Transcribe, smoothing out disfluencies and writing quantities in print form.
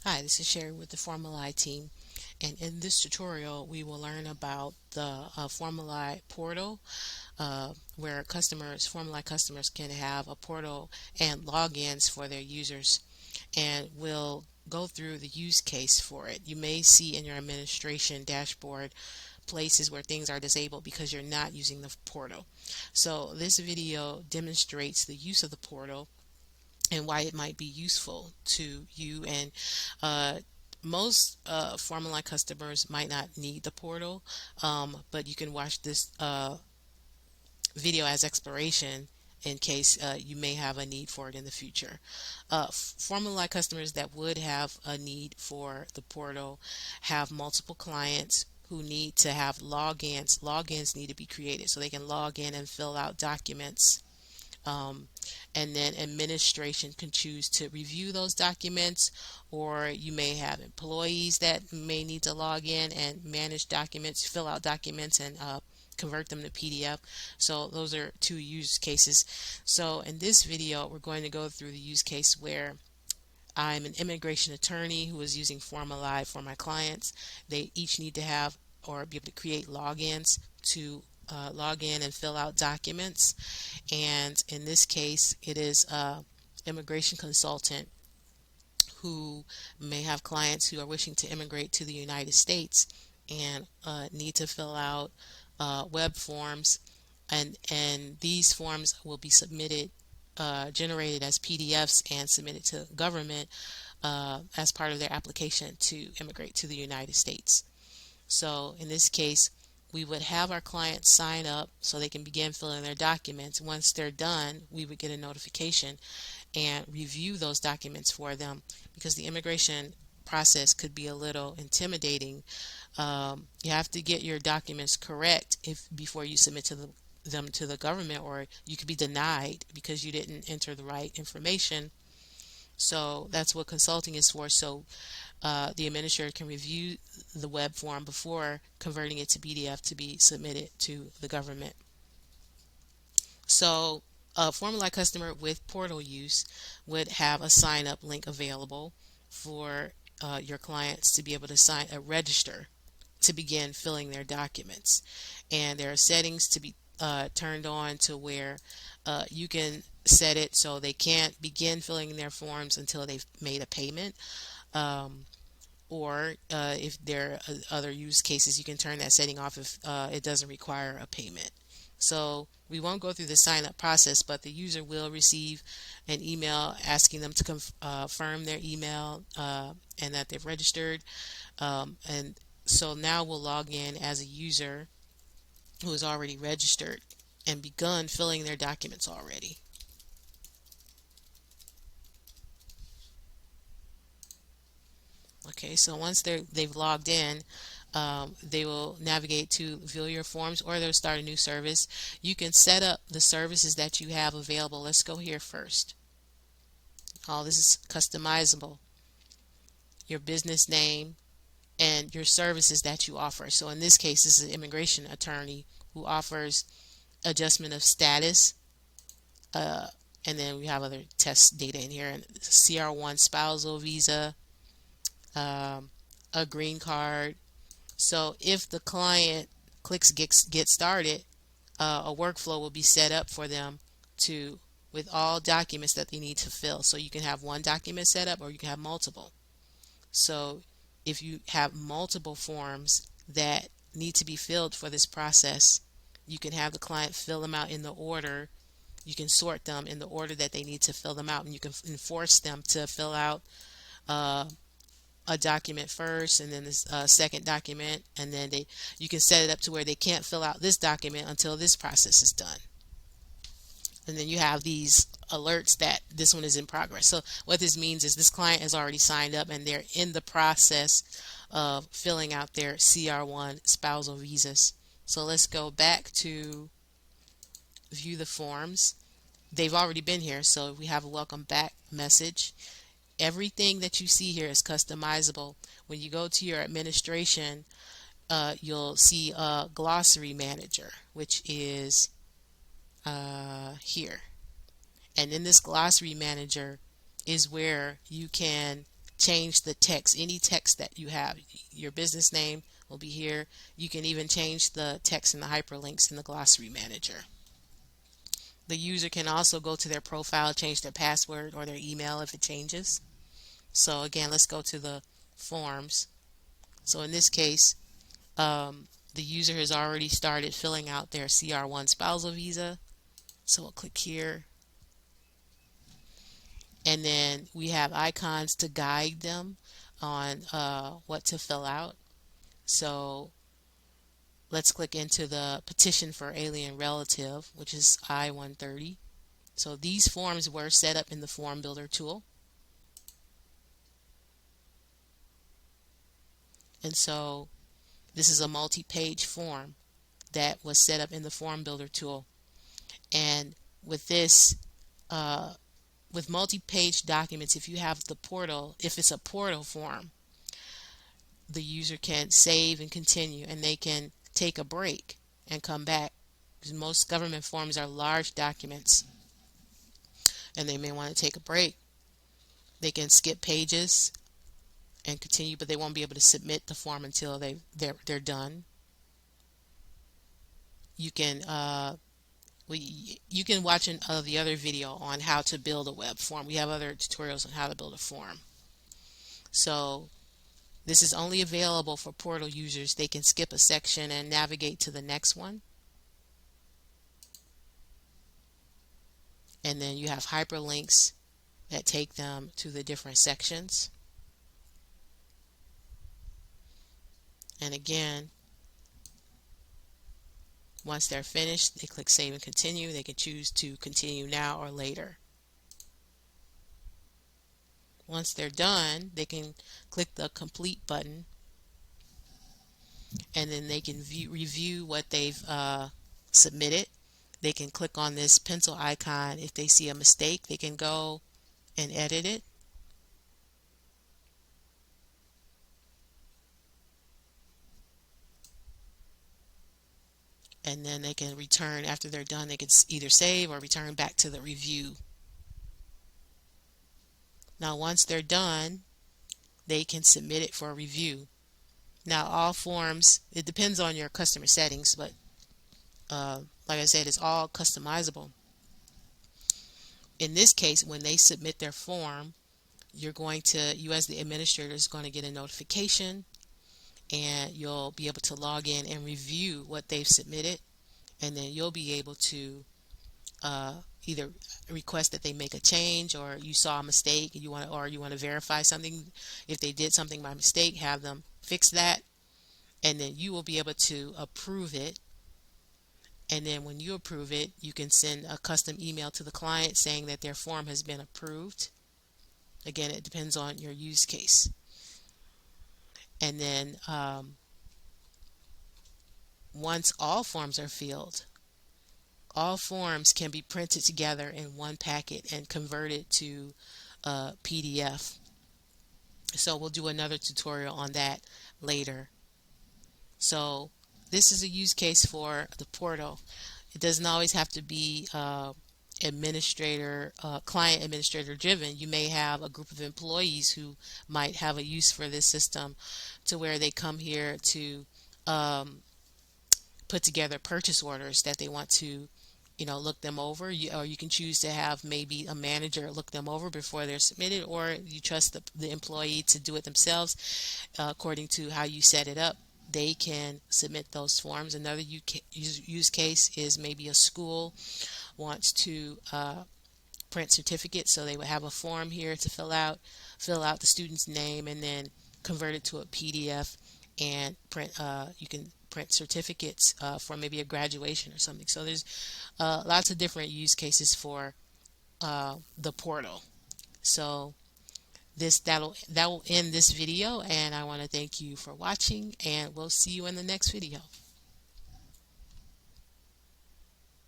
Hi, this is Sherry with the Formilae team, and in this tutorial we will learn about the Formilae portal, where Formilae customers can have a portal and logins for their users, and we'll go through the use case for it. You may see in your administration dashboard places where things are disabled because you're not using the portal. So this video demonstrates the use of the portal and why it might be useful to you. And most Formuline customers might not need the portal, but you can watch this video as exploration in case you may have a need for it in the future. Formuline customers that would have a need for the portal have multiple clients who need to have logins. Logins need to be created so they can log in and fill out documents, um, and then administration can choose to review those documents, or you may have employees that may need to log in and manage documents, fill out documents, and convert them to PDF. So those are two use cases. So in this video, we're going to go through the use case where I'm an immigration attorney who is using Formilae for my clients. They each need to have or be able to create logins to log in and fill out documents. And in this case, it is a immigration consultant who may have clients who are wishing to immigrate to the United States and need to fill out web forms, and these forms will be submitted, generated as PDFs and submitted to government as part of their application to immigrate to the United States. So in this case, we would have our clients sign up so they can begin filling their documents. Once they're done, we would get a notification and review those documents for them, because the immigration process could be a little intimidating. You have to get your documents correct if before you submit them to the government, or you could be denied because you didn't enter the right information. So that's what consulting is for. So the administrator can review the web form before converting it to PDF to be submitted to the government. So a Formilae customer with portal use would have a sign up link available for your clients to be able to register to begin filling their documents. And there are settings to be turned on to where you can set it so they can't begin filling their forms until they've made a payment. Or if there are other use cases, you can turn that setting off if it doesn't require a payment. So we won't go through the sign up process, but the user will receive an email asking them to confirm their email and that they've registered. And so now we'll log in as a user who is already registered and begun filling their documents already. Okay, so once they've logged in, they will navigate to view your forms, or they'll start a new service. You can set up the services that you have available. Let's go here first. All this is customizable. Your business name and your services that you offer. So in this case, this is an immigration attorney who offers adjustment of status, uh, and then we have other test data in here, and CR1 spousal visa, um, a green card. So if the client clicks get started, a workflow will be set up for them to with all documents that they need to fill. So you can have one document set up, or you can have multiple. So if you have multiple forms that need to be filled for this process, you can have the client fill them out in the order. You can sort them in the order that they need to fill them out, and you can enforce them to fill out uh, a document first, and then this second document, and then you can set it up to where they can't fill out this document until this process is done. And then you have these alerts that this one is in progress. So what this means is this client has already signed up and they're in the process of filling out their CR1 spousal visas. So let's go back to view the forms. They've already been here, so we have a welcome back message. Everything that you see here is customizable. When you go to your administration, you'll see a glossary manager, which is here. And in this glossary manager is where you can change the text, any text that you have. Your business name will be here. You can even change the text and the hyperlinks in the glossary manager. The user can also go to their profile, change their password or their email if it changes. So again, let's go to the forms. So in this case, the user has already started filling out their CR1 spousal visa. So we'll click here. And then we have icons to guide them on what to fill out. So let's click into the petition for alien relative, which is I-130. So these forms were set up in the form builder tool. And so this is a multi-page form that was set up in the form builder tool. And with this, with multi-page documents, if you have the portal, if it's a portal form, the user can save and continue, and they can take a break and come back. Because most government forms are large documents, and they may want to take a break. They can skip pages and continue, but they won't be able to submit the form until they're done. You can you can watch the other video on how to build a web form. We have other tutorials on how to build a form. So this is only available for portal users. They can skip a section and navigate to the next one. And then you have hyperlinks that take them to the different sections. And again, once they're finished, they click Save and Continue. They can choose to continue now or later. Once they're done, they can click the Complete button, and then they can review what they've submitted. They can click on this pencil icon. If they see a mistake, they can go and edit it. And then they can return after they're done. They can either save or return back to the review. Now once they're done, they can submit it for review. Now all forms, it depends on your customer settings, but like I said, it's all customizable. In this case, when they submit their form, you as the administrator is going to get a notification, and you'll be able to log in and review what they've submitted, and then you'll be able to either request that they make a change, or you saw a mistake and you want to verify something. If they did something by mistake, have them fix that, and then you will be able to approve it. And then when you approve it, you can send a custom email to the client saying that their form has been approved. Again, it depends on your use case. And then once all forms are filled, all forms can be printed together in one packet and converted to a PDF. So we'll do another tutorial on that later. So this is a use case for the portal. It doesn't always have to be client administrator driven. You may have a group of employees who might have a use for this system, to where they come here to put together purchase orders that they want to look them over. Or you can choose to have maybe a manager look them over before they're submitted, or you trust the employee to do it themselves according to how you set it up. They can submit those forms. Another use case is maybe a school wants to print certificates, so they would have a form here to fill out the student's name, and then convert it to a PDF and print. You can print certificates for maybe a graduation or something. So there's lots of different use cases for the portal. So that will end this video, and I want to thank you for watching, and we'll see you in the next video.